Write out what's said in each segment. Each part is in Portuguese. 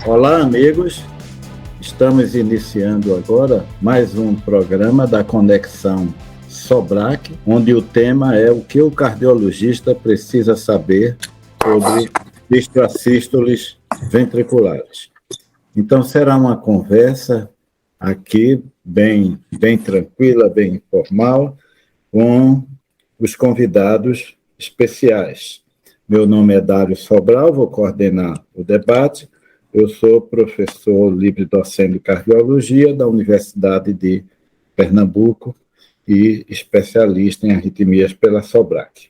Olá, amigos. Estamos iniciando agora mais um programa da Conexão SOBRAC, onde o tema é o que o cardiologista precisa saber sobre extrasístoles ventriculares. Então, será uma conversa aqui bem tranquila, bem informal, com os convidados especiais. Meu nome é Dário Sobral, vou coordenar o debate. Eu sou professor livre-docente de cardiologia da Universidade de Pernambuco e especialista em arritmias pela SOBRAC.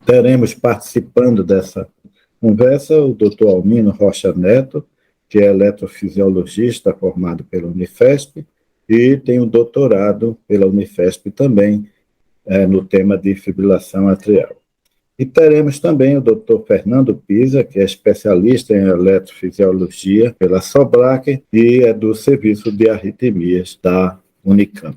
Teremos participando dessa conversa o Dr. Almino Rocha Neto, que é eletrofisiologista formado pela Unifesp e tem um doutorado pela Unifesp também no tema de fibrilação atrial. E teremos também o Dr. Fernando Pisa, que é especialista em eletrofisiologia pela SOBRAC e é do Serviço de Arritmias da Unicamp.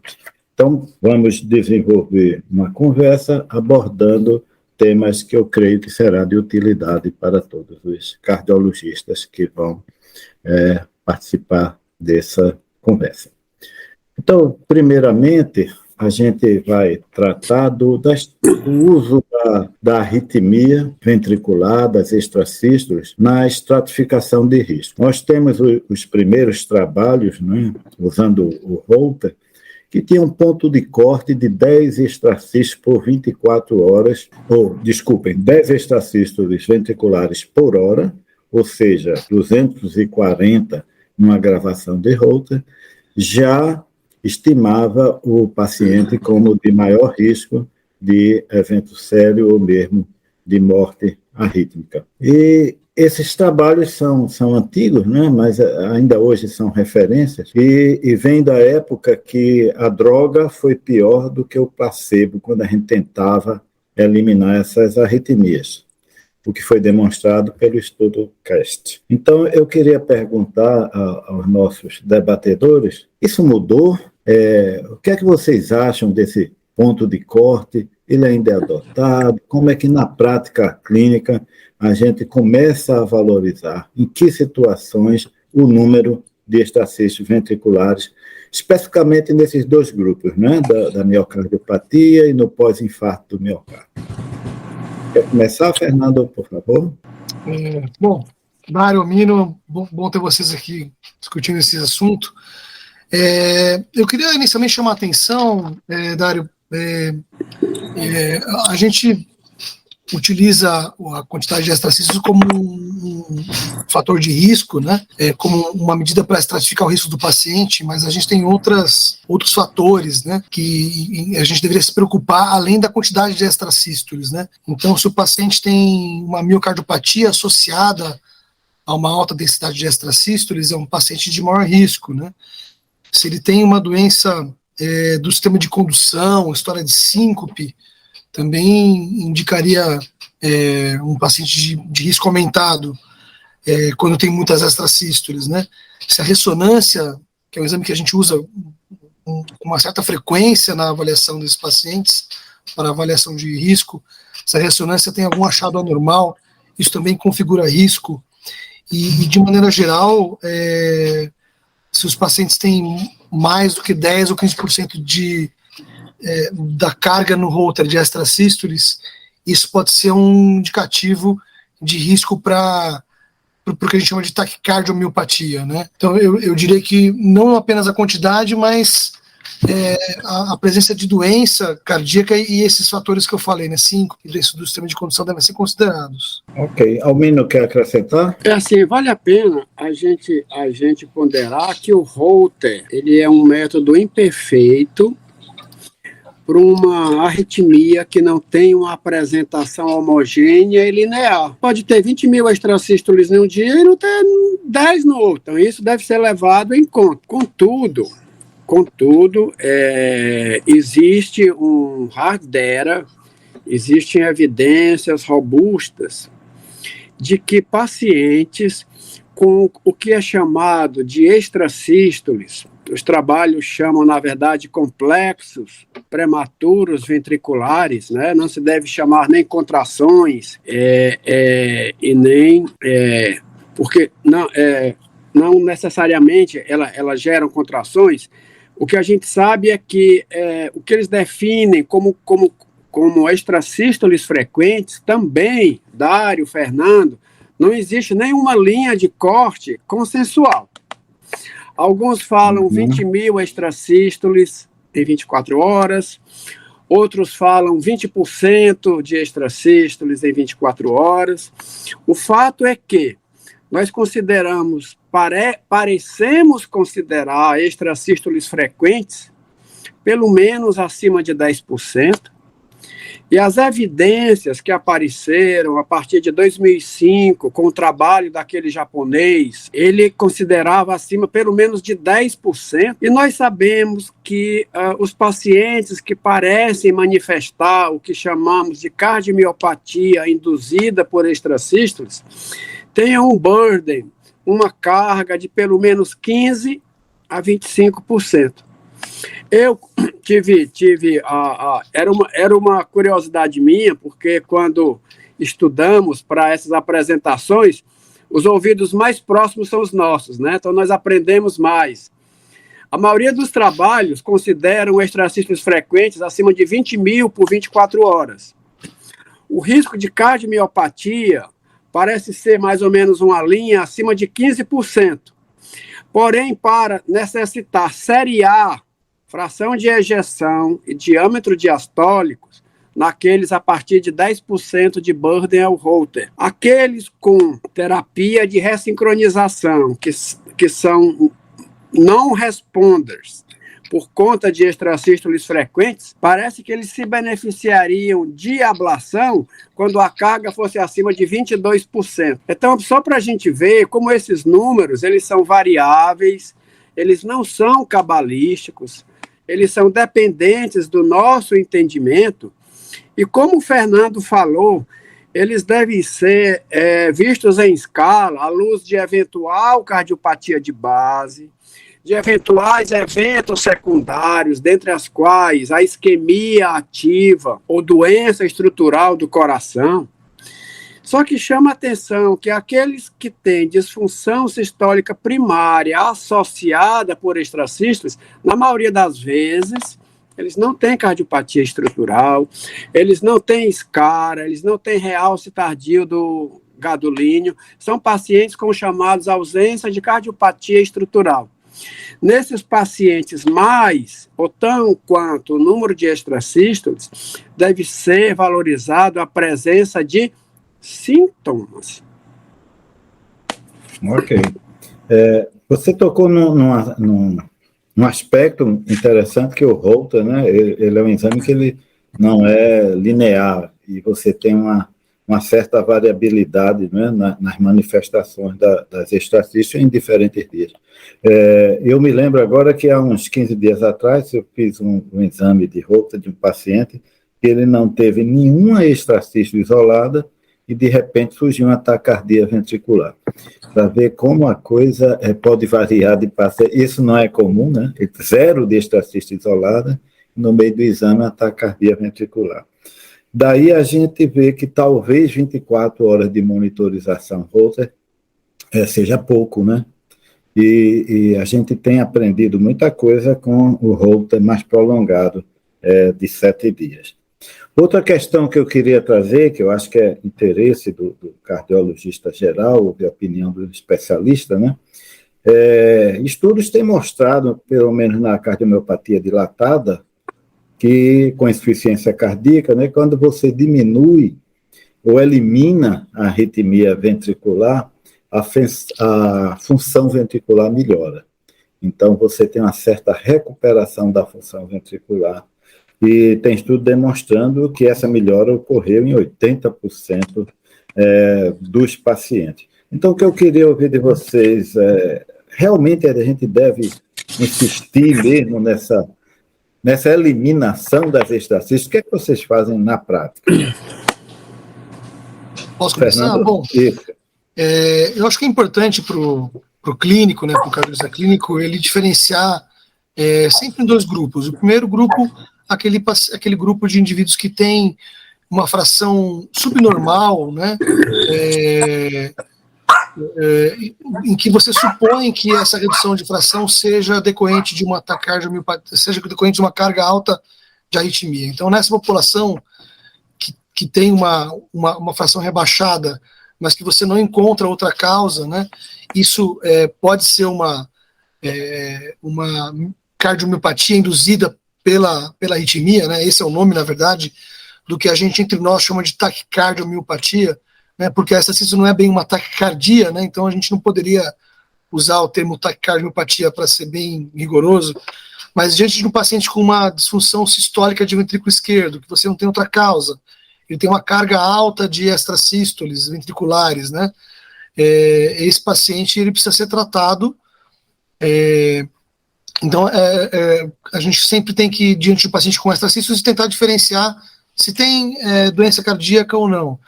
Então, vamos desenvolver uma conversa abordando temas que eu creio que será de utilidade para todos os cardiologistas que vão participar dessa conversa. Então, primeiramente, a gente vai tratar do uso da arritmia ventricular, das extrasístoles, na estratificação de risco. Nós temos os primeiros trabalhos, né, usando o Holter, que tinha um ponto de corte de 10 extrasístoles por 24 horas, 10 extrasístoles ventriculares por hora, ou seja, 240 numa gravação de Holter, já estimava o paciente como de maior risco de evento sério ou mesmo de morte arrítmica. E esses trabalhos são antigos, né, mas ainda hoje são referências, e vem da época que a droga foi pior do que o placebo, quando a gente tentava eliminar essas arritmias, o que foi demonstrado pelo estudo CAST. Então, eu queria perguntar aos nossos debatedores, isso mudou? O que é que vocês acham desse ponto de corte? Ele ainda é adotado? Como é que, na prática clínica, a gente começa a valorizar? Em que situações o número de extrasístoles ventriculares, especificamente nesses dois grupos, né? Da miocardiopatia e no pós-infarto do miocárdio? Quer começar, Fernando, por favor? Bom, Dário, Almino, bom ter vocês aqui discutindo esse assunto. Eu queria inicialmente chamar a atenção, Dário, a gente utiliza a quantidade de extrasístoles como um fator de risco, né? Como uma medida para estratificar o risco do paciente, mas a gente tem outros fatores, né, que a gente deveria se preocupar além da quantidade de extrasístoles, né? Então, se o paciente tem uma miocardiopatia associada a uma alta densidade de extrasístoles, é um paciente de maior risco, né? Se ele tem uma doença do sistema de condução, história de síncope, também indicaria um paciente de risco aumentado quando tem muitas extrasístoles, né? Se a ressonância, que é um exame que a gente usa com uma certa frequência na avaliação desses pacientes, para avaliação de risco, se a ressonância tem algum achado anormal, isso também configura risco. E de maneira geral, se os pacientes têm mais do que 10 ou 15% da carga no Holter de extrasístoles, isso pode ser um indicativo de risco para o que a gente chama de taquicardiomiopatía, né? Então, eu diria que não apenas a quantidade, mas a presença de doença cardíaca e esses fatores que eu falei, né, 5, do sistema de condução devem ser considerados. Ok. Almino, quer acrescentar? Assim, vale a pena a gente ponderar que o Holter, ele é um método imperfeito para uma arritmia que não tem uma apresentação homogênea e linear. Pode ter 20 mil extrasístoles em um dia e não ter 10 no outro. Então, isso deve ser levado em conta. Contudo, existe um hard data, existem evidências robustas de que pacientes com o que é chamado de extrasístoles, os trabalhos chamam, na verdade, complexos prematuros ventriculares, né? Não se deve chamar nem contrações e nem porque não necessariamente elas geram contrações. O que a gente sabe é que o que eles definem como extrasístoles frequentes, também, Dário, Fernando, não existe nenhuma linha de corte consensual. Alguns falam 20 mil extrasístoles em 24 horas, outros falam 20% de extrasístoles em 24 horas. O fato é que nós parecemos considerar extrasístoles frequentes pelo menos acima de 10%, e as evidências que apareceram a partir de 2005, com o trabalho daquele japonês, ele considerava acima pelo menos de 10%, e nós sabemos que os pacientes que parecem manifestar o que chamamos de cardiomiopatia induzida por extrasístoles, têm um burden, uma carga de pelo menos 15% a 25%. Eu era uma curiosidade minha, porque quando estudamos para essas apresentações, os ouvidos mais próximos são os nossos, né? Então nós aprendemos mais. A maioria dos trabalhos consideram extrasístoles frequentes acima de 20 mil por 24 horas. O risco de cardiomiopatia parece ser mais ou menos uma linha acima de 15%. Porém, para necessitar seriar fração de ejeção e diâmetro diastólicos naqueles a partir de 10% de burden ao Holter. Aqueles com terapia de ressincronização, que são não responders, por conta de extrasístoles frequentes, parece que eles se beneficiariam de ablação quando a carga fosse acima de 22%. Então, só para a gente ver como esses números, eles são variáveis, eles não são cabalísticos, eles são dependentes do nosso entendimento, e como o Fernando falou, eles devem ser vistos em escala à luz de eventual cardiopatia de base, de eventuais eventos secundários, dentre as quais a isquemia ativa ou doença estrutural do coração. Só que chama a atenção que aqueles que têm disfunção sistólica primária associada por extrasístoles, na maioria das vezes, eles não têm cardiopatia estrutural, eles não têm escara, eles não têm realce tardio do gadolínio, são pacientes com chamados ausência de cardiopatia estrutural. Nesses pacientes mais, ou tão quanto o número de extrasístoles, deve ser valorizado a presença de sintomas. Ok. Você tocou num aspecto interessante, que é o Holter, né? Ele é um exame que ele não é linear, e você tem uma certa variabilidade, né, nas manifestações das extrasístoles em diferentes dias. Eu me lembro agora que há uns 15 dias atrás eu fiz um exame de Holter de um paciente que ele não teve nenhuma extrasístole isolada, e de repente surgiu uma taquicardia ventricular. Para ver como a coisa pode variar de paciente. Isso não é comum, né? 0 de extrasístole isolada, no meio do exame a taquicardia ventricular. Daí a gente vê que talvez 24 horas de monitorização Holter seja pouco, né? E a gente tem aprendido muita coisa com o Holter mais prolongado, de 7 dias. Outra questão que eu queria trazer, que eu acho que é interesse do cardiologista geral, ou de opinião do especialista, né? Estudos têm mostrado, pelo menos na cardiomiopatia dilatada, que com insuficiência cardíaca, né, quando você diminui ou elimina a arritmia ventricular, a função ventricular melhora. Então, você tem uma certa recuperação da função ventricular. E tem estudo demonstrando que essa melhora ocorreu em 80% dos pacientes. Então, o que eu queria ouvir de vocês, realmente a gente deve insistir mesmo nessa eliminação das extrasístoles? O que é que vocês fazem na prática? Posso começar? Fernando? Bom, eu acho que é importante para o clínico, né, para o cardiologista clínico, ele diferenciar sempre em 2 grupos. O primeiro grupo, aquele grupo de indivíduos que tem uma fração subnormal, né, em que você supõe que essa redução de fração seja decorrente de uma taquicardiomiopatia, seja decorrente de uma carga alta de arritmia. Então, nessa população que tem uma fração rebaixada, mas que você não encontra outra causa, né, isso pode ser uma cardiomiopatia induzida pela arritmia, né, esse é o nome, na verdade, do que a gente entre nós chama de taquicardiomiopatia, né, porque essa sístole não é bem uma taquicardia, né, então a gente não poderia usar o termo taquicardiomiopatia para ser bem rigoroso, mas diante de um paciente com uma disfunção sistólica de ventrículo esquerdo, que você não tem outra causa, ele tem uma carga alta de extrasístoles ventriculares, né, esse paciente ele precisa ser tratado. Então, a gente sempre tem que, diante de um paciente com extrasístoles, tentar diferenciar se tem doença cardíaca ou não.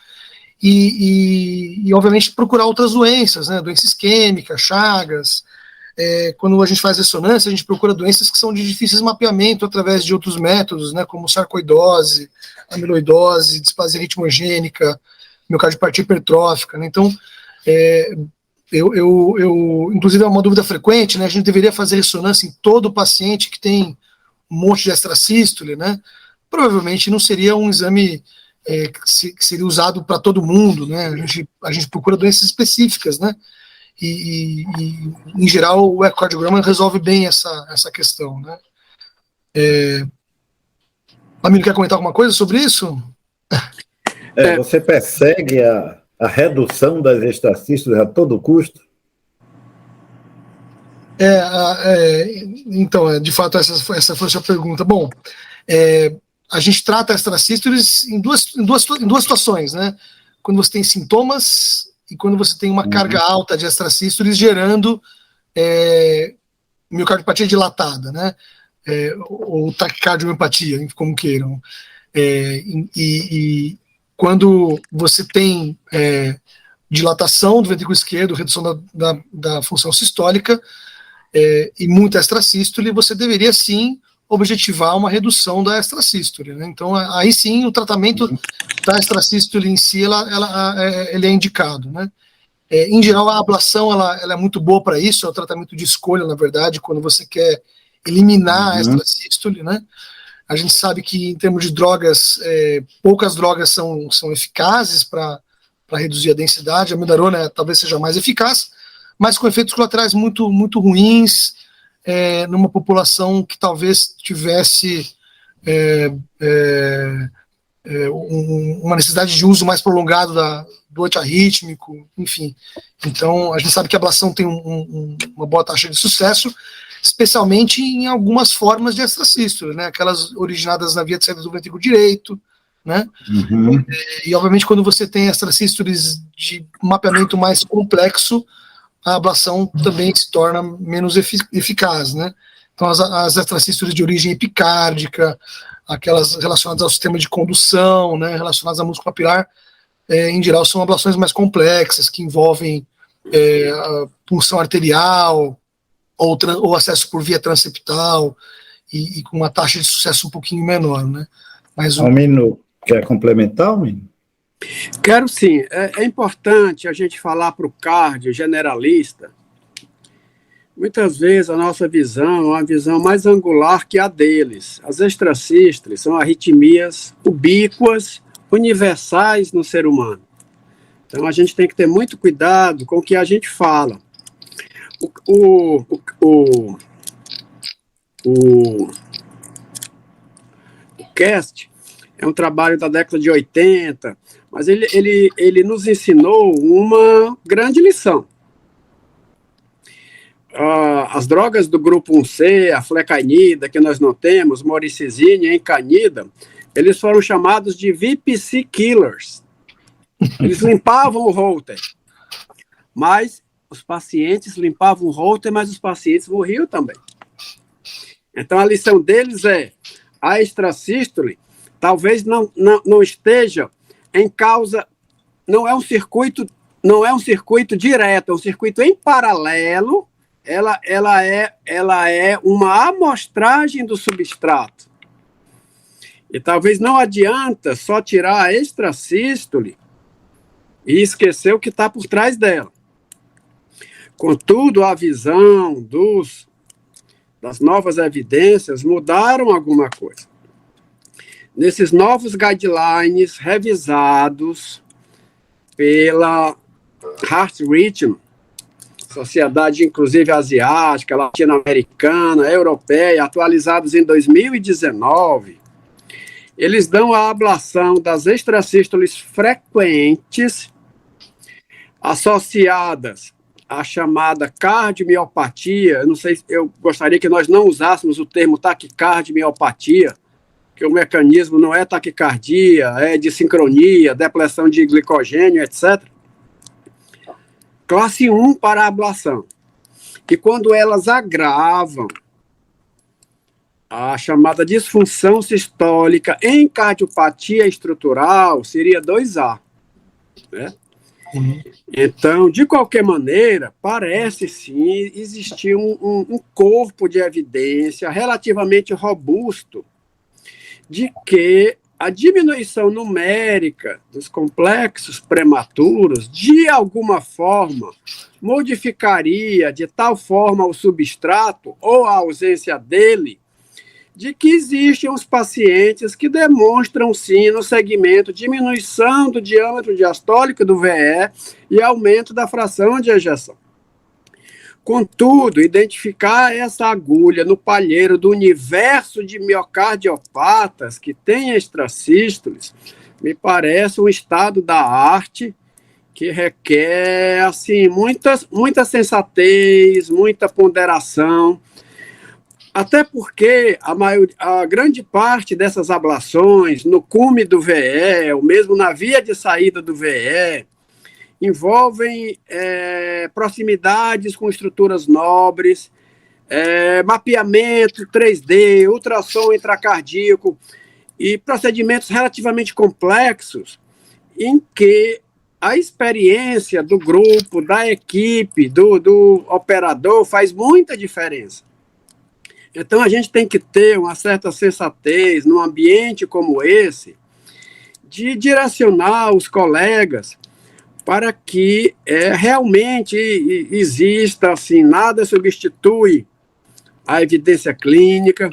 E, obviamente, procurar outras doenças, né, doença isquêmica, Chagas. Quando a gente faz ressonância, a gente procura doenças que são de difícil mapeamento através de outros métodos, né, como sarcoidose, amiloidose, displasia ritmogênica, miocardiopatia hipertrófica, né. Então, inclusive é uma dúvida frequente, né, a gente deveria fazer ressonância em todo paciente que tem um monte de extrasístole, né. Provavelmente não seria um exame que seria usado para todo mundo, né, a gente procura doenças específicas, né, e em geral o ecocardiograma resolve bem essa questão, né. Amino, quer comentar alguma coisa sobre isso? Você persegue a redução das extracístoles a todo custo? Então, de fato, essa foi a sua pergunta. Bom, a gente trata extracístoles em duas situações, né? Quando você tem sintomas e quando você tem uma carga alta de extracístoles gerando miocardiopatia dilatada, né? Ou taquicardiomiopatia, como queiram. E quando você tem dilatação do ventrículo esquerdo, redução da função sistólica e muita extrasístole, você deveria sim objetivar uma redução da extrasístole, né? Então, aí sim, o tratamento da extrasístole em si, ele é indicado, né? Em geral, a ablação ela é muito boa para isso, é o tratamento de escolha, na verdade, quando você quer eliminar a extrasístole, né? A gente sabe que, em termos de drogas, poucas drogas são eficazes para reduzir a densidade. A amiodarona talvez seja mais eficaz, mas com efeitos colaterais muito, muito ruins, numa população que talvez tivesse uma necessidade de uso mais prolongado do antiarrítmico, enfim. Então, a gente sabe que a ablação tem uma boa taxa de sucesso, especialmente em algumas formas de extrasístole, né? Aquelas originadas na via de saída do ventrículo direito, né? E, obviamente, quando você tem extrasístoles de mapeamento mais complexo, a ablação também se torna menos eficaz, né? Então, as extrasístoles de origem epicárdica, aquelas relacionadas ao sistema de condução, né, relacionadas ao músculo papilar, em geral são ablações mais complexas, que envolvem a punção arterial, ou acesso por via transeptal, e com uma taxa de sucesso um pouquinho menor, né? Mas Amino, quer complementar, Amino? Quero sim. É importante a gente falar para o cardio generalista. Muitas vezes a nossa visão é uma visão mais angular que a deles. As extrasístoles são arritmias ubíquas, universais no ser humano. Então a gente tem que ter muito cuidado com o que a gente fala. O CAST é um trabalho da década de 80, mas ele nos ensinou uma grande lição. As drogas do grupo 1C, a flecainida, que nós não temos, moricizina e encanida, eles foram chamados de VPC killers. Eles limpavam o Holter, mas os pacientes limpavam o Holter, mas os pacientes morriam também. Então a lição deles a extrasístole talvez não esteja em causa, não é um circuito direto, é um circuito em paralelo. Ela é uma amostragem do substrato. E talvez não adianta só tirar a extrasístole e esquecer o que está por trás dela. Contudo, a visão das novas evidências mudaram alguma coisa. Nesses novos guidelines revisados pela Heart Rhythm, sociedade inclusive asiática, latino-americana, europeia, atualizados em 2019, eles dão a ablação das extrasístoles frequentes associadas à chamada cardiomiopatia. Eu não sei, eu gostaria que nós não usássemos o termo taquicardiopatia, que o mecanismo não é taquicardia, é de sincronia, depressão de glicogênio, etc. Classe 1 para a ablação. E quando elas agravam a chamada disfunção sistólica em cardiopatia estrutural, seria 2A. Né? Então, de qualquer maneira, parece sim existir um corpo de evidência relativamente robusto de que a diminuição numérica dos complexos prematuros, de alguma forma, modificaria de tal forma o substrato ou a ausência dele, de que existem os pacientes que demonstram, sim, no segmento, diminuição do diâmetro diastólico do VE e aumento da fração de ejeção. Contudo, identificar essa agulha no palheiro do universo de miocardiopatas que tem extrasístoles me parece um estado da arte que requer assim, muita sensatez, muita ponderação, até porque a grande parte dessas ablações no cume do VE, ou mesmo na via de saída do VE, envolvem proximidades com estruturas nobres, mapeamento 3D, ultrassom intracardíaco e procedimentos relativamente complexos em que a experiência do grupo, da equipe, do operador faz muita diferença. Então, a gente tem que ter uma certa sensatez num ambiente como esse de direcionar os colegas para que realmente exista, assim, nada substitui a evidência clínica.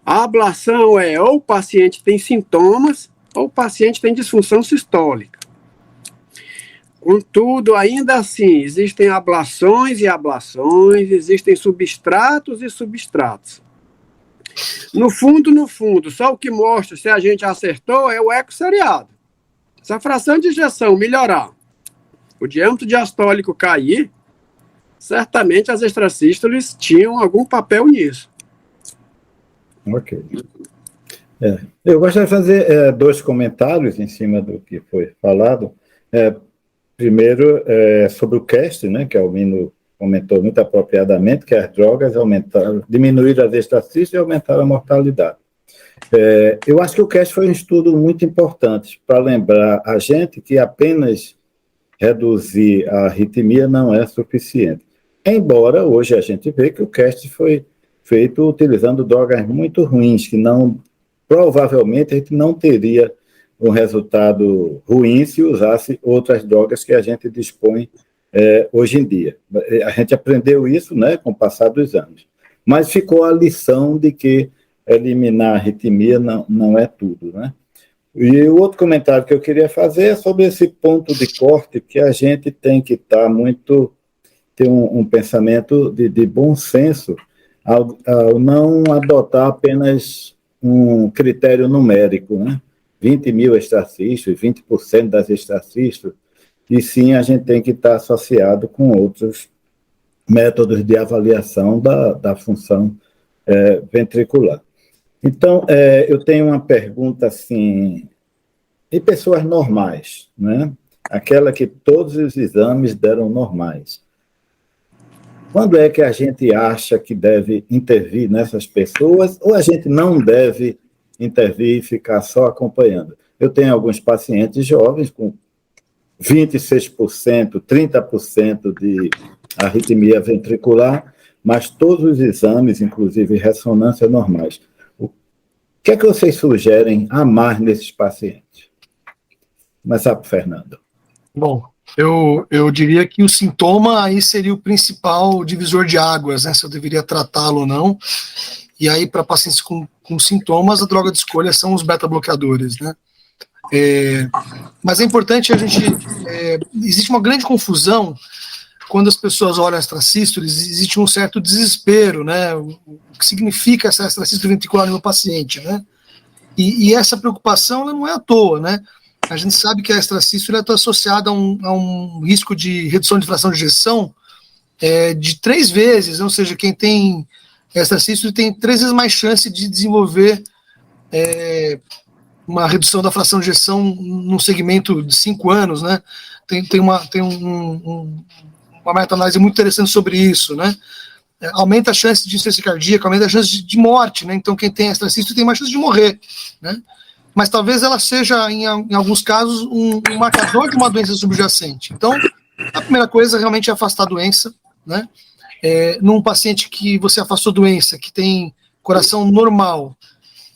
A ablação ou o paciente tem sintomas ou o paciente tem disfunção sistólica. Contudo, ainda assim, existem ablações e ablações, existem substratos e substratos. No fundo, só o que mostra se a gente acertou é o eco seriado. Se a fração de ejeção melhorar, o diâmetro diastólico cair, certamente as extrasístoles tinham algum papel nisso. Ok. Eu gostaria de fazer 2 comentários em cima do que foi falado. Primeiro, sobre o CAST, né, que a Albino comentou muito apropriadamente, que as drogas diminuíram as extrasístoles e aumentaram a mortalidade. Eu acho que o CAST foi um estudo muito importante para lembrar a gente que apenas reduzir a arritmia não é suficiente. Embora hoje a gente vê que o CAST foi feito utilizando drogas muito ruins, que provavelmente a gente não teria um resultado ruim se usasse outras drogas que a gente dispõe hoje em dia. A gente aprendeu isso, né, com o passar dos anos. Mas ficou a lição de que eliminar a arritmia não é tudo, né? E o outro comentário que eu queria fazer é sobre esse ponto de corte que a gente tem que estar ter um pensamento de bom senso ao não adotar apenas um critério numérico, né? 20 mil extrasístoles, 20% das extrasístoles, e sim a gente tem que estar associado com outros métodos de avaliação da função ventricular. Então, eu tenho uma pergunta assim, de pessoas normais, né? Aquela que todos os exames deram normais. Quando é que a gente acha que deve intervir nessas pessoas, ou a gente não deve intervir e ficar só acompanhando? Eu tenho alguns pacientes jovens com 26%, 30% de arritmia ventricular, mas todos os exames, inclusive ressonância, normais. O que é que vocês sugerem a mais nesses pacientes? Começar por Fernando. Bom, Eu diria que o sintoma aí seria o principal divisor de águas, né? Se eu deveria tratá-lo ou não. E aí, para pacientes com sintomas, a droga de escolha são os beta-bloqueadores, né? Mas é importante a gente... existe uma grande confusão quando as pessoas olham a extrasístole, existe um certo desespero, né? O que significa essa extrasístole ventricular no paciente, né? E essa preocupação ela não é à toa, né? A gente sabe que a extrasístole está associada a um risco de redução de fração de ejeção de 3 vezes, ou seja, quem tem extrasístole tem 3 vezes mais chance de desenvolver uma redução da fração de ejeção num segmento de 5 anos, né? Tem uma meta-análise muito interessante sobre isso, né? Aumenta a chance de insuficiência cardíaca, aumenta a chance de morte, né? Então quem tem extrasístole tem mais chance de morrer, né? Mas talvez ela seja, em alguns casos, um marcador de uma doença subjacente. Então, a primeira coisa realmente é afastar a doença, né? Num paciente que você afastou doença, que tem coração normal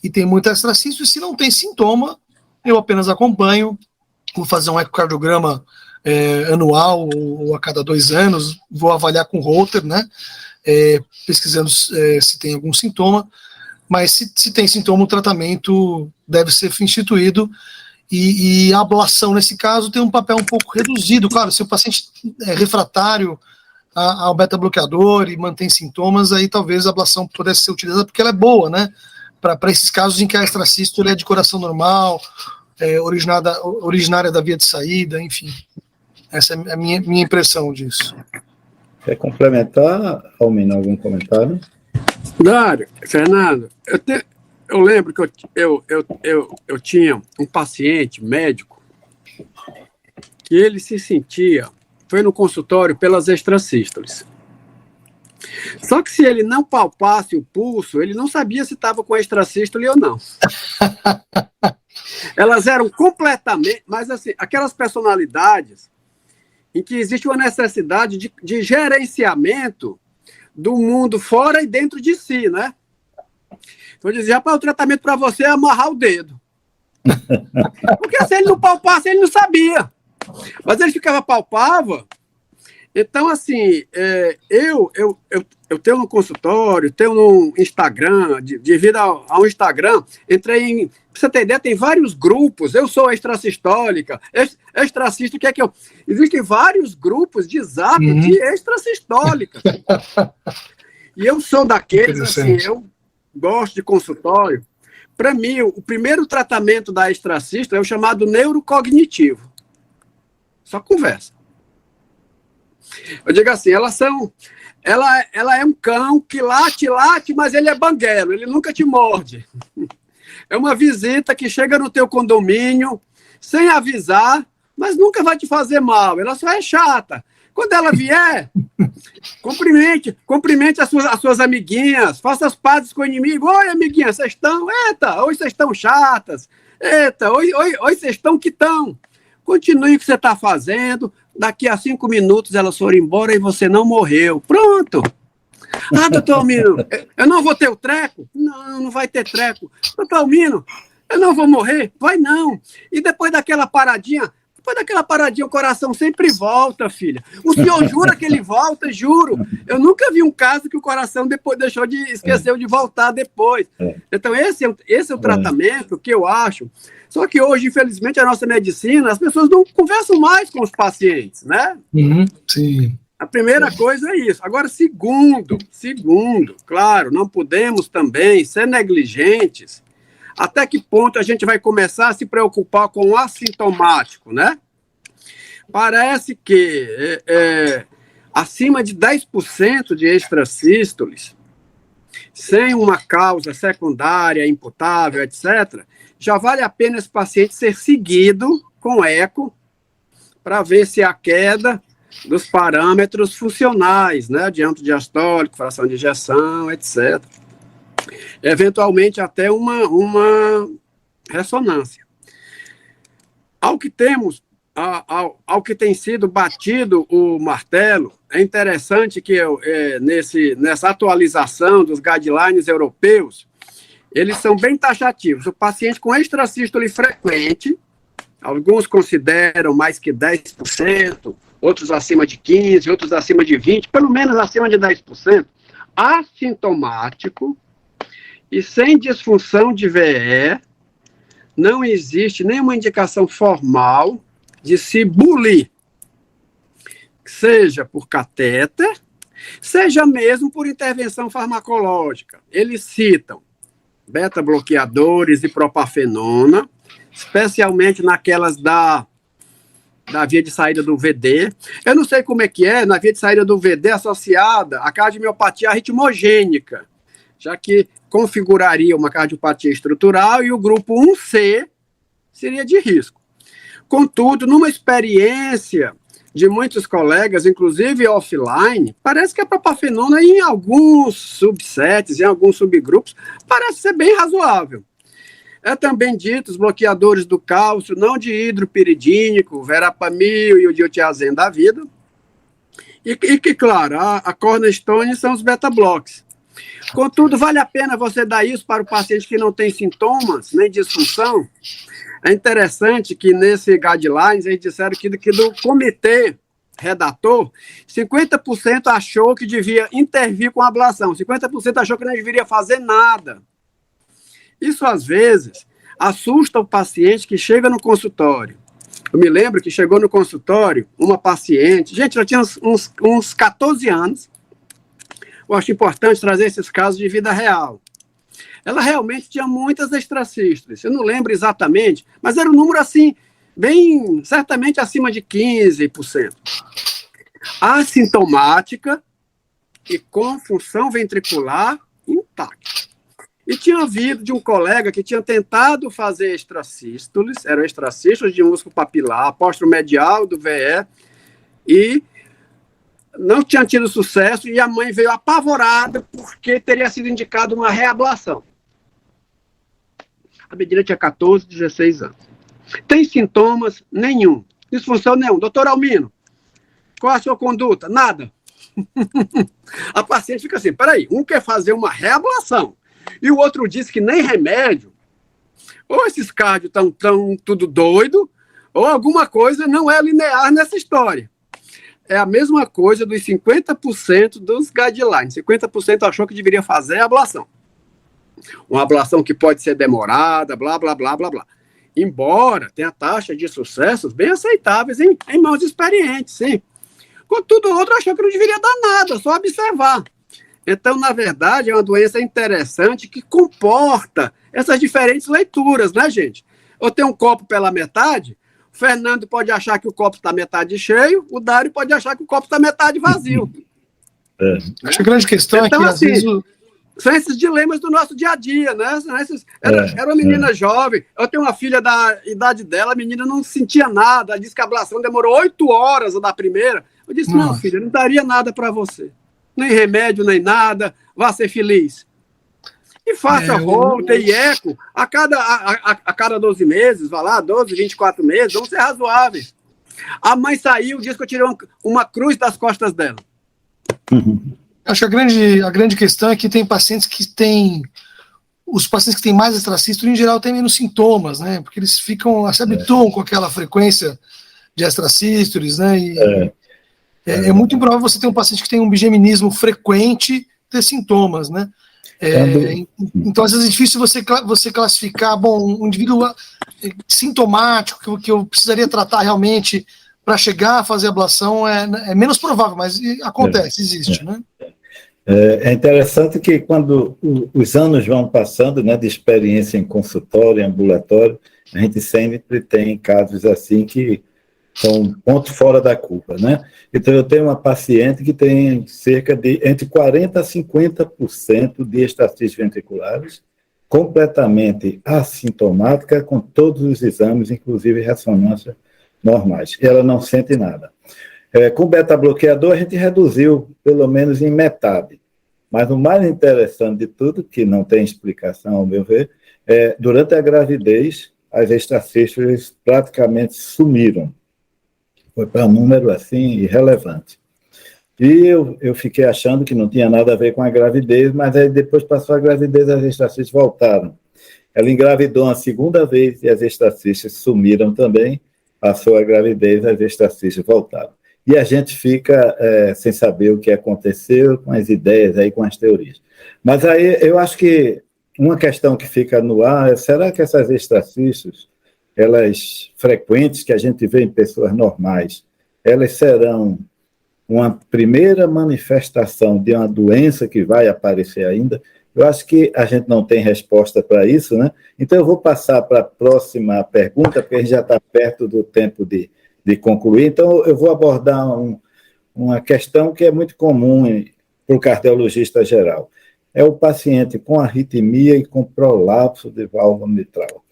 e tem muita extrasístole, se não tem sintoma, eu apenas acompanho, vou fazer um ecocardiograma anual ou a cada 2 anos, vou avaliar com Holter, né? Pesquisando se tem algum sintoma, mas se tem sintoma, o tratamento deve ser instituído e a ablação, nesse caso, tem um papel um pouco reduzido. Claro, se o paciente é refratário ao beta-bloqueador e mantém sintomas, aí talvez a ablação pudesse ser utilizada, porque ela é boa, né? Para esses casos em que a extrasístole é de coração normal, originária da via de saída, enfim. Essa é a minha impressão disso. Quer complementar, Almino, algum comentário? Dário, Fernando, eu lembro que eu tinha um paciente médico que ele se sentia, foi no consultório pelas extrasístoles. Só que se ele não palpasse o pulso, ele não sabia se estava com extrasístole ou não. Elas eram completamente, mas assim, aquelas personalidades em que existe uma necessidade de gerenciamento do mundo fora e dentro de si, né? Então eu dizia, rapaz, o tratamento para você é amarrar o dedo. Porque se ele não palpasse, ele não sabia. Mas ele palpava. Então, assim, eu tenho no consultório, tenho no Instagram, devido ao Instagram, entrei em... Pra você ter ideia, tem vários grupos. Eu sou extrasistólica, extracista, o que é que eu... Existem vários grupos de zap de extrasistólica. E eu sou daqueles, assim, eu gosto de consultório. Para mim, o primeiro tratamento da extrasístole é o chamado neurocognitivo. Só conversa. Eu digo assim, ela é um cão que late, mas ele é banguelo, ele nunca te morde. É uma visita que chega no teu condomínio sem avisar, mas nunca vai te fazer mal, ela só é chata. Quando ela vier, cumprimente as suas amiguinhas, faça as pazes com o inimigo. Oi, amiguinha, vocês estão? Eita, hoje vocês estão chatas. Eita, hoje vocês estão que estão. Continue o que você está fazendo. Daqui a 5 minutos elas foram embora e você não morreu. Pronto. Ah, doutor Almino, eu não vou ter o treco? Não vai ter treco. Doutor Almino, eu não vou morrer? Vai não. E depois daquela paradinha, o coração sempre volta, filha. O senhor jura que ele volta? Juro. Eu nunca vi um caso que o coração depois esqueceu de voltar depois. Então, esse é o tratamento que eu acho. Só que hoje, infelizmente, a nossa medicina, as pessoas não conversam mais com os pacientes, né? Sim. A primeira coisa é isso. Agora, segundo, claro, não podemos também ser negligentes. Até que ponto a gente vai começar a se preocupar com o assintomático, né? Parece que acima de 10% de extrasístoles, sem uma causa secundária, imputável, etc., já vale a pena esse paciente ser seguido com eco para ver se a queda dos parâmetros funcionais, né? Diâmetro diastólico, fração de ejeção, etc., eventualmente até uma ressonância. Ao que tem sido batido o martelo, é interessante que nessa atualização dos guidelines europeus, eles são bem taxativos. O paciente com extrasístole frequente, Alguns consideram mais que 10%, outros acima de 15%, outros acima de 20%, pelo menos acima de 10%, assintomático e sem disfunção de VE, não existe nenhuma indicação formal de se bulir, seja por catéter, seja mesmo por intervenção farmacológica. Eles citam beta-bloqueadores e propafenona, especialmente naquelas da via de saída do VD. Eu não sei como é que é, na via de saída do VD associada à cardiomiopatia arritmogênica, já que configuraria uma cardiopatia estrutural e o grupo 1C seria de risco. Contudo, numa experiência de muitos colegas, inclusive offline, parece que a propafenona em alguns subsets, em alguns subgrupos, parece ser bem razoável. É também dito os bloqueadores do cálcio, não de hidropiridínico, verapamil e o diotiazem da vida. E que, claro, a cornerstone são os beta-blocks. Contudo, vale a pena você dar isso para o paciente que não tem sintomas, nem disfunção? É interessante que nesse guidelines eles disseram que do comitê redator, 50% achou que devia intervir com a ablação, 50% achou que não deveria fazer nada. Isso, às vezes, assusta o paciente que chega no consultório. Eu me lembro que chegou no consultório uma paciente, gente, ela tinha uns 14 anos, eu acho importante trazer esses casos de vida real. Ela realmente tinha muitas extracístoles, eu não lembro exatamente, mas era um número assim, bem, certamente acima de 15%. Assintomática e com função ventricular intacta. E tinha havido de um colega que tinha tentado fazer extracístoles, eram extracístoles de músculo papilar, apóstolo medial do VE, e não tinha tido sucesso, e a mãe veio apavorada porque teria sido indicado uma reablação. A menina tinha 14, 16 anos. Tem sintomas? Nenhum. Disfunção? Nenhum. Doutor Almino, qual a sua conduta? Nada. A paciente fica assim, peraí, um quer fazer uma reablação, e o outro diz que nem remédio, ou esses cardios estão tudo doido, ou alguma coisa não é linear nessa história. É a mesma coisa dos 50% dos guidelines. 50% achou que deveria fazer a ablação. Uma ablação que pode ser demorada, blá, blá, blá, blá, blá. Embora tenha taxa de sucessos bem aceitáveis em mãos experientes, sim. Contudo, o outro achou que não deveria dar nada, só observar. Então, na verdade, é uma doença interessante que comporta essas diferentes leituras, né, gente? Eu tenho um copo pela metade, o Fernando pode achar que o copo está metade cheio, o Dário pode achar que o copo está metade vazio. Acho que a grande questão então, é que, assim, às vezes... São esses dilemas do nosso dia a dia, né? Era uma menina jovem, eu tenho uma filha da idade dela, a menina não sentia nada, ela disse que a ablação demorou 8 horas da primeira. Eu disse, não, filha, não daria nada para você. Nem remédio, nem nada, vá ser feliz. E faça Holter e eco a cada 12 meses, vá lá, 12, 24 meses, vão ser razoáveis. A mãe saiu, disse que eu tirei uma cruz das costas dela. Acho que a grande questão é que tem pacientes que têm... Os pacientes que têm mais extracístole, em geral, têm menos sintomas, né? Porque eles se habituam com aquela frequência de extracístoles, né? E é muito improvável você ter um paciente que tem um bigeminismo frequente ter sintomas, né? Então, às vezes é difícil você classificar, um indivíduo sintomático que eu precisaria tratar realmente para chegar a fazer ablação é menos provável, mas acontece, existe, né? É interessante que quando os anos vão passando, né, de experiência em consultório, em ambulatório, a gente sempre tem casos assim que são ponto fora da curva, né? Então, eu tenho uma paciente que tem cerca de entre 40% a 50% de extracístoles ventriculares, completamente assintomática, com todos os exames, inclusive ressonância normais. E ela não sente nada. Com beta-bloqueador, a gente reduziu pelo menos em metade. Mas o mais interessante de tudo, que não tem explicação, ao meu ver, durante a gravidez, as extracístoles praticamente sumiram. Foi para um número assim irrelevante. E eu fiquei achando que não tinha nada a ver com a gravidez, mas aí depois passou a gravidez, as extracístoles voltaram. ela engravidou uma segunda vez e as estacistas sumiram também, passou a gravidez, as estacistas voltaram. E a gente fica sem saber o que aconteceu, com as ideias, aí, com as teorias. Mas aí eu acho que uma questão que fica no ar é, será que essas estacistas, elas frequentes, que a gente vê em pessoas normais, elas serão uma primeira manifestação de uma doença que vai aparecer ainda? Eu acho que a gente não tem resposta para isso, né? Então eu vou passar para a próxima pergunta, porque a gente já está perto do tempo de concluir. Então eu vou abordar uma questão que é muito comum para o cardiologista geral. É o paciente com arritmia e com prolapso de válvula mitral.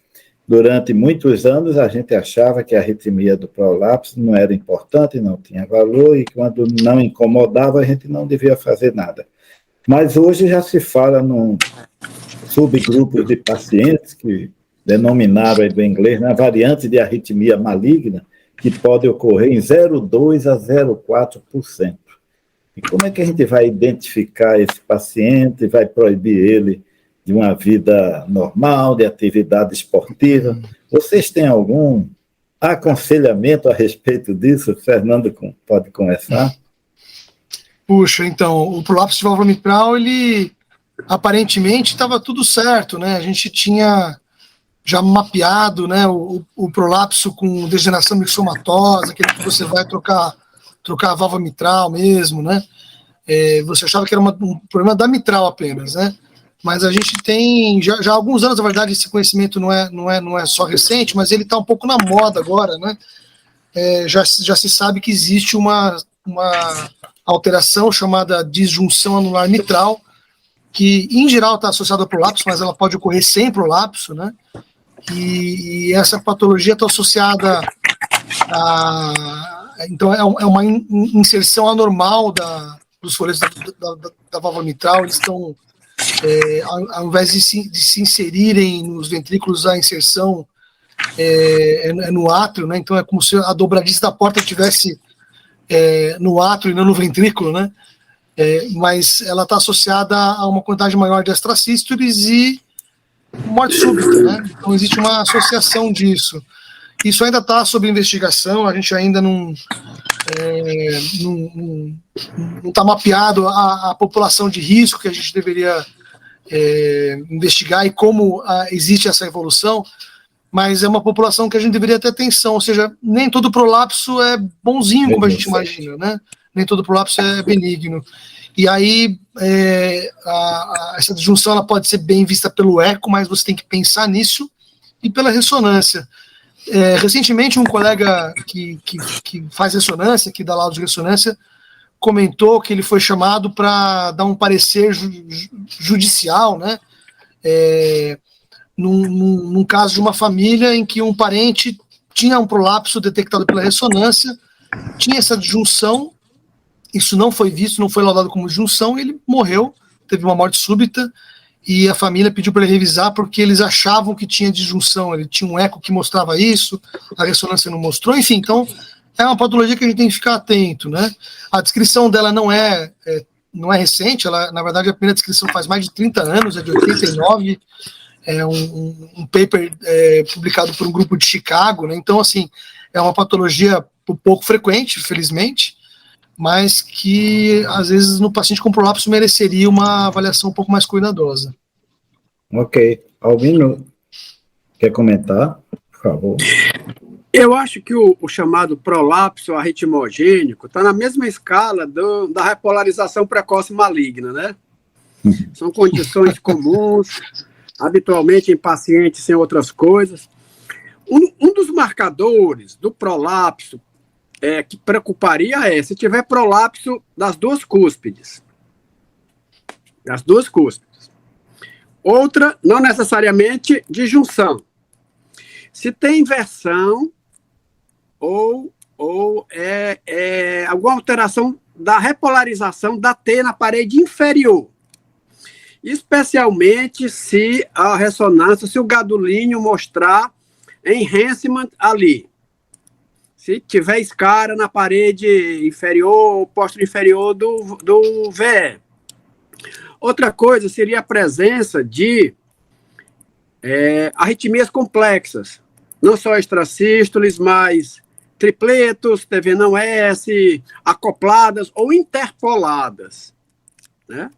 Durante muitos anos, a gente achava que a arritmia do prolapso não era importante, não tinha valor, e quando não incomodava, a gente não devia fazer nada. Mas hoje já se fala num subgrupo de pacientes que denominaram aí do inglês, né, variante de arritmia maligna, que pode ocorrer em 0,2% a 0,4%. E como é que a gente vai identificar esse paciente, vai proibir ele de uma vida normal, de atividade esportiva? Vocês têm algum aconselhamento a respeito disso? Fernando pode começar? Puxa, então, o prolapso de válvula mitral, ele aparentemente estava tudo certo, né? A gente tinha já mapeado, né, o prolapso com degeneração mixomatosa, aquele que você vai trocar a válvula mitral mesmo, né? Você achava que era um problema da mitral apenas, né? Mas a gente tem já há alguns anos, na verdade, esse conhecimento não é só recente, mas ele está um pouco na moda agora, né? Já se sabe que existe uma alteração chamada disjunção anular mitral, que em geral está associada ao prolapso, mas ela pode ocorrer sem prolapso, né? E essa patologia está associada então é uma inserção anormal dos folhetos da válvula mitral. Eles estão, ao invés de se inserirem nos ventrículos, a inserção é no átrio, né? Então é como se a dobradiça da porta estivesse no átrio e não no ventrículo, né? Mas ela está associada a uma quantidade maior de extrasístoles e morte súbita, né? Então existe uma associação disso. Isso ainda está sob investigação, a gente ainda não está mapeado a população de risco que a gente deveria investigar e como existe essa evolução, mas é uma população que a gente deveria ter atenção, ou seja, nem todo prolapso é bonzinho, como a gente imagina, né? Nem todo prolapso é benigno. E aí, essa disjunção ela pode ser bem vista pelo eco, mas você tem que pensar nisso e pela ressonância. Recentemente, um colega que faz ressonância, que dá laudo de ressonância, comentou que ele foi chamado para dar um parecer judicial, né? Num caso de uma família em que um parente tinha um prolapso detectado pela ressonância, tinha essa disjunção. Isso não foi visto, não foi laudado como disjunção, ele morreu, teve uma morte súbita, e a família pediu para ele revisar porque eles achavam que tinha disjunção, ele tinha um eco que mostrava isso, a ressonância não mostrou, enfim, então é uma patologia que a gente tem que ficar atento, né? A descrição dela não é recente, ela, na verdade, a primeira descrição faz mais de 30 anos, é de 89, é um paper publicado por um grupo de Chicago, né? Então, assim, é uma patologia pouco frequente, felizmente, mas que, às vezes, no paciente com prolapso mereceria uma avaliação um pouco mais cuidadosa. Ok. Albino, quer comentar, por favor? Eu acho que o chamado prolapso arritmogênico está na mesma escala da repolarização precoce maligna, né? São condições comuns, habitualmente em pacientes sem outras coisas. Um dos marcadores do prolapso que preocuparia se tiver prolapso das duas cúspides. Das duas cúspides. Outra, não necessariamente disjunção. Se tem inversão ou alguma alteração da repolarização da T na parede inferior. Especialmente se a ressonância, se o gadolínio mostrar enhancement ali. Se tiver escara na parede inferior ou posterior inferior do VE. Outra coisa seria a presença de arritmias complexas, não só extrasístoles, mas tripletos, TV não S, acopladas ou interpoladas, né?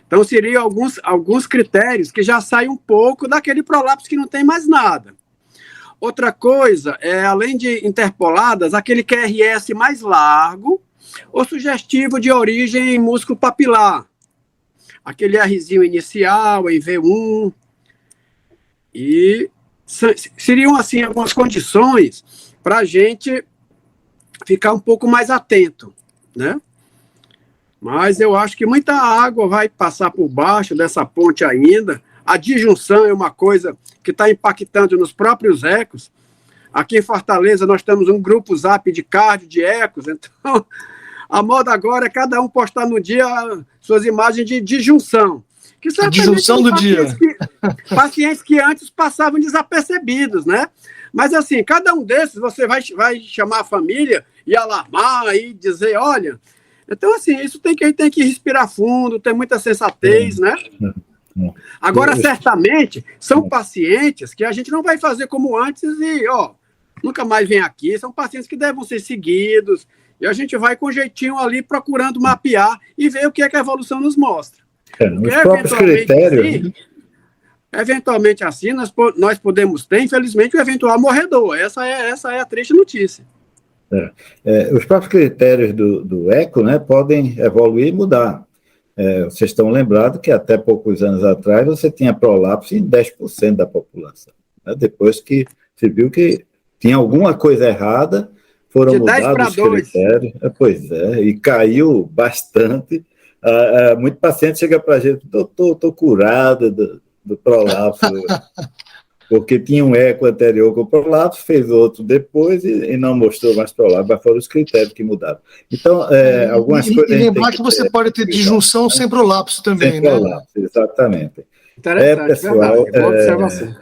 Então, seriam alguns critérios que já saem um pouco daquele prolapso que não tem mais nada. Outra coisa além de interpoladas, aquele QRS mais largo ou sugestivo de origem em músculo papilar. Aquele Rzinho inicial, em V1. E seriam, assim, algumas condições para a gente ficar um pouco mais atento, né? Mas eu acho que muita água vai passar por baixo dessa ponte ainda. A disjunção é uma coisa que está impactando nos próprios ecos. Aqui em Fortaleza nós temos um grupo zap de cardio, de ecos, então a moda agora é cada um postar no dia suas imagens de disjunção. Que a disjunção do dia. Pacientes que antes passavam desapercebidos, né? Mas assim, cada um desses você vai chamar a família e alarmar e dizer, olha... Então, assim, isso a gente tem que respirar fundo, ter muita sensatez, né? Agora, certamente, são pacientes que a gente não vai fazer como antes e, nunca mais vem aqui. São pacientes que devem ser seguidos e a gente vai com jeitinho ali procurando mapear e ver o que é que a evolução nos mostra. Os próprios critérios... Eventualmente, assim, nós podemos ter, infelizmente, o eventual morredor. Essa é a triste notícia. Os próprios critérios do ECO, né, podem evoluir e mudar. Vocês estão lembrados que até poucos anos atrás você tinha prolapso em 10% da população. Né? Depois que se viu que tinha alguma coisa errada, foram mudados os critérios. Pois é, e caiu bastante. Muito paciente chega para a gente, doutor, estou curado do prolapso. Porque tinha um eco anterior com o prolapso, fez outro depois e não mostrou mais prolapso, mas foram os critérios que mudaram. Então, algumas coisas... E lembrar que você pode ter disjunção sem prolapso também, sem prolapso, né? Exatamente. Pessoal, boa observação.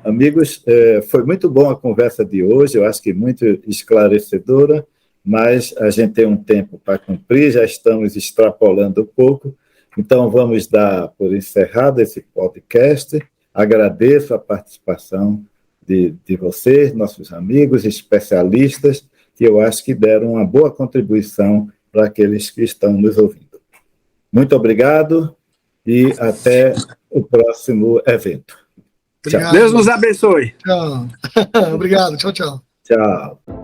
Amigos, foi muito bom a conversa de hoje, eu acho que muito esclarecedora, mas a gente tem um tempo para cumprir, já estamos extrapolando um pouco, então vamos dar por encerrado esse podcast. Agradeço a participação de vocês, nossos amigos, especialistas, que eu acho que deram uma boa contribuição para aqueles que estão nos ouvindo. Muito obrigado e até o próximo evento. Tchau. Deus nos abençoe. Tchau. Obrigado. Tchau, tchau. Tchau.